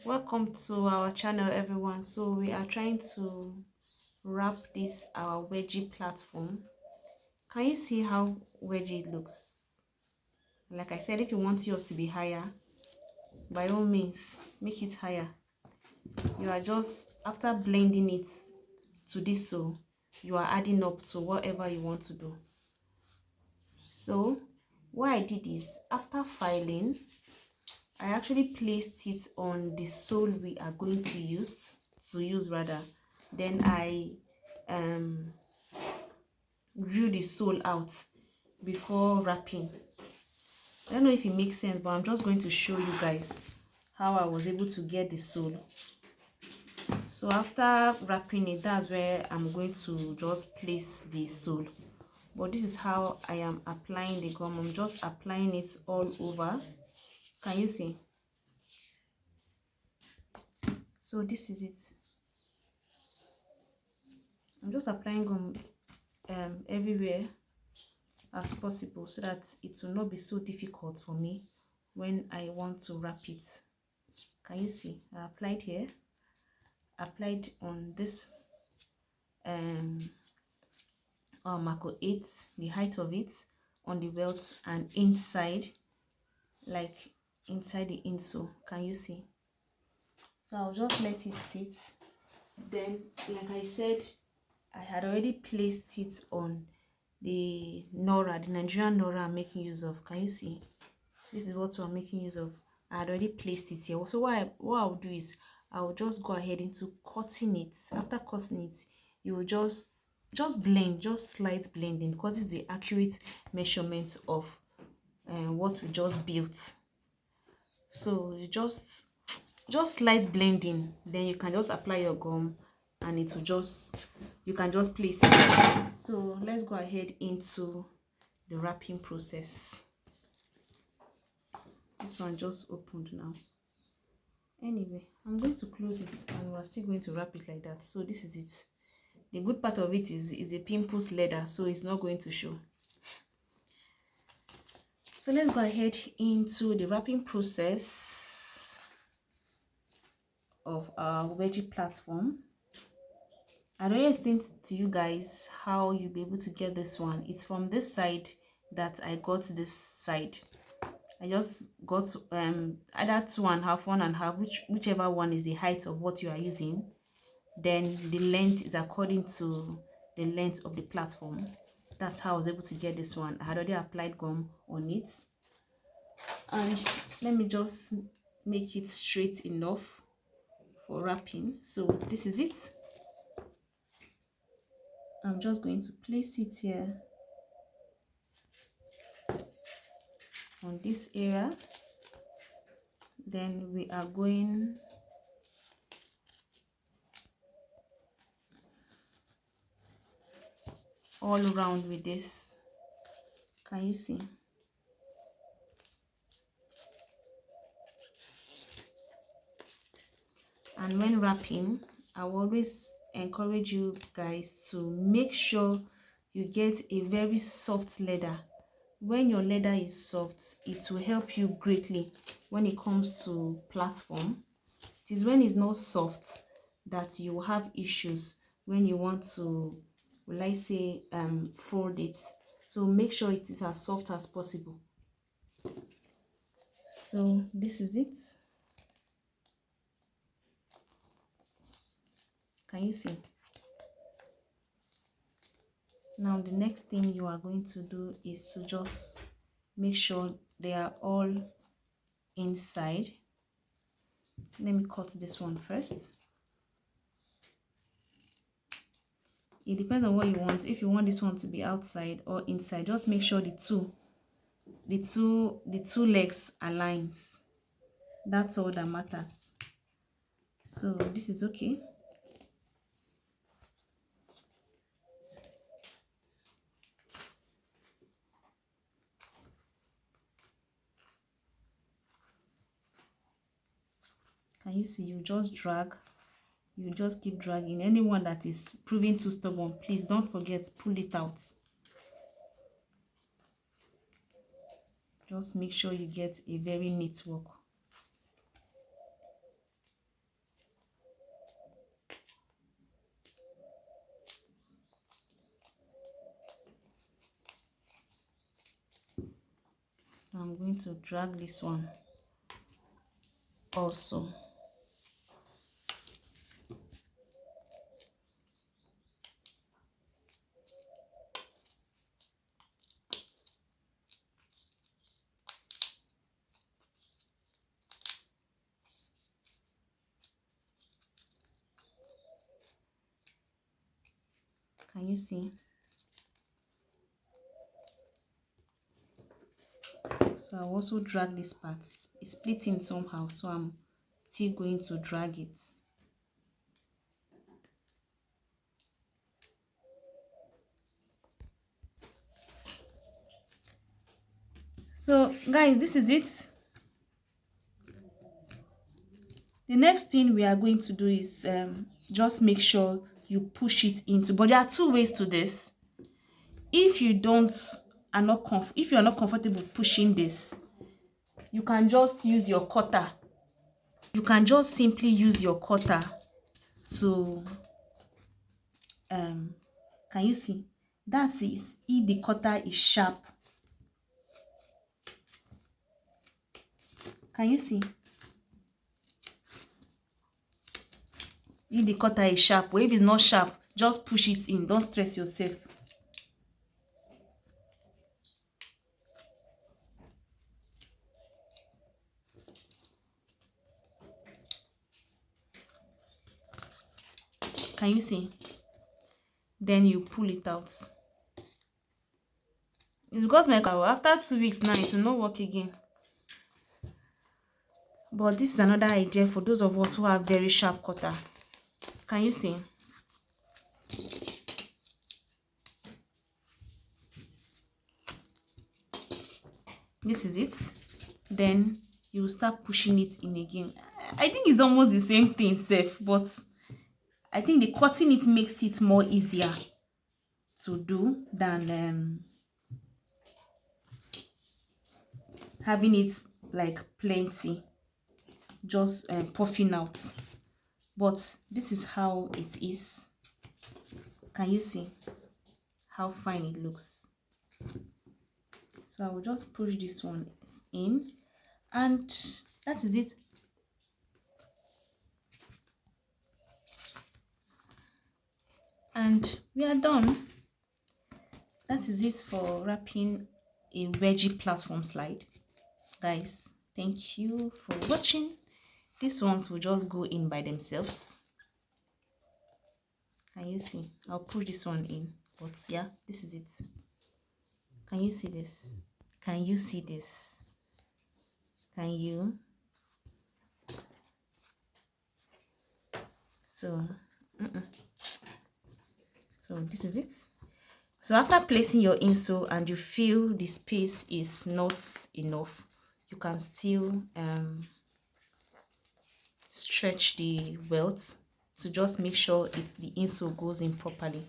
Welcome to our channel, everyone. So we are trying to wrap this our wedgie platform. Can you see how wedgie it looks? Like I said, if you want yours to be higher, by all means make it higher. You are just, after blending it to this, so you are adding up to whatever you want to do. So what I did is, after filing, I actually placed it on the sole we are going to use rather. Then I drew the sole out before wrapping. I don't know if it makes sense, but I'm just going to show you guys how I was able to get the sole. So after wrapping it, that's where I'm going to just place the sole. But this is how I am applying the gum. I'm just applying it all over. Can you see? So this is it. I'm just applying gum everywhere as possible, so that it will not be so difficult for me when I want to wrap it. Can you see? I applied here, applied on this Marco 8, the height of it, on the welt, and inside, like inside the insole. Can you see? So I'll just let it sit. Then, like I said, I had already placed it on the Nora, the Nigerian Nora I'm making use of. Can you see? This is what we're making use of. I had already placed it here. So what I'll do is, I'll just go ahead into cutting it. After cutting it, you will just blend, just slight blending, because it's the accurate measurement of what we just built. So you just slight blending, then you can just apply your gum, and it will just, you can just place it. So let's go ahead into the wrapping process. This one just opened now. Anyway, I'm going to close it, and we're still going to wrap it like that. So this is it. The good part of it is a pimples leather, so it's not going to show. So let's go ahead into the wrapping process of our wedgie platform. I already explained to you guys how you'll be able to get this one. It's from this side that I got this side. I just got either 2.5, 1.5, whichever one is the height of what you are using. Then the length is according to the length of the platform. That's how I was able to get this one. I had already applied gum on it, and let me just make it straight enough for wrapping. So this is it. I'm just going to place it here on this area. Then we are going all around with this. Can you see? And when wrapping, I will always encourage you guys to make sure you get a very soft leather. When your leather is soft, it will help you greatly when it comes to platform. It is when it's not soft that you will have issues when you want to, will I say, fold it. So make sure it is as soft as possible. So this is it. Can you see? Now the next thing you are going to do is to just make sure they are all inside. Let me cut this one first. It depends on what you want. If you want this one to be outside or inside, just make sure the two legs aligns. That's all that matters. So this is okay. Can you see? You just drag, you just keep dragging. Anyone that is proving too stubborn, please don't forget, pull it out. Just make sure you get a very neat work. So I'm going to drag this one also. Can you see? So I'll also drag this part. It's splitting somehow, so I'm still going to drag it. So guys, this is it. The next thing we are going to do is just make sure you push it into, but there are two ways to this. If you are not comfortable pushing this, you can just use your cutter. You can just simply use your cutter to can you see? That is if the cutter is sharp. Can you see? If the cutter is sharp, or if it's not sharp, just push it in. Don't stress yourself. Can you see? Then you pull it out. It's because my car, after 2 weeks now, it will not work again. But this is another idea for those of us who have very sharp cutter. Can you see? This is it. Then you will start pushing it in again. I think it's almost the same thing, safe, but I think the cutting it makes it more easier to do than having it like plenty, just puffing out. But this is how it is. Can you see how fine it looks? So I will just push this one in, and that is it. And we are done. That is it for wrapping a wedgie platform slide. Guys, thank you for watching. These ones will just go in by themselves. Can you see? I'll push this one in, but yeah, this is it. Can you see this? Can you see this? Can you? So this is it. So after placing your insole and you feel the space is not enough, you can still stretch the welt to just make sure the insole goes in properly.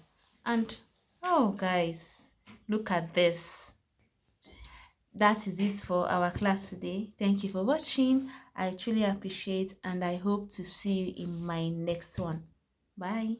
And oh guys, look at this. That is it for our class today. Thank you for watching. I truly appreciate, and I hope to see you in my next one. Bye.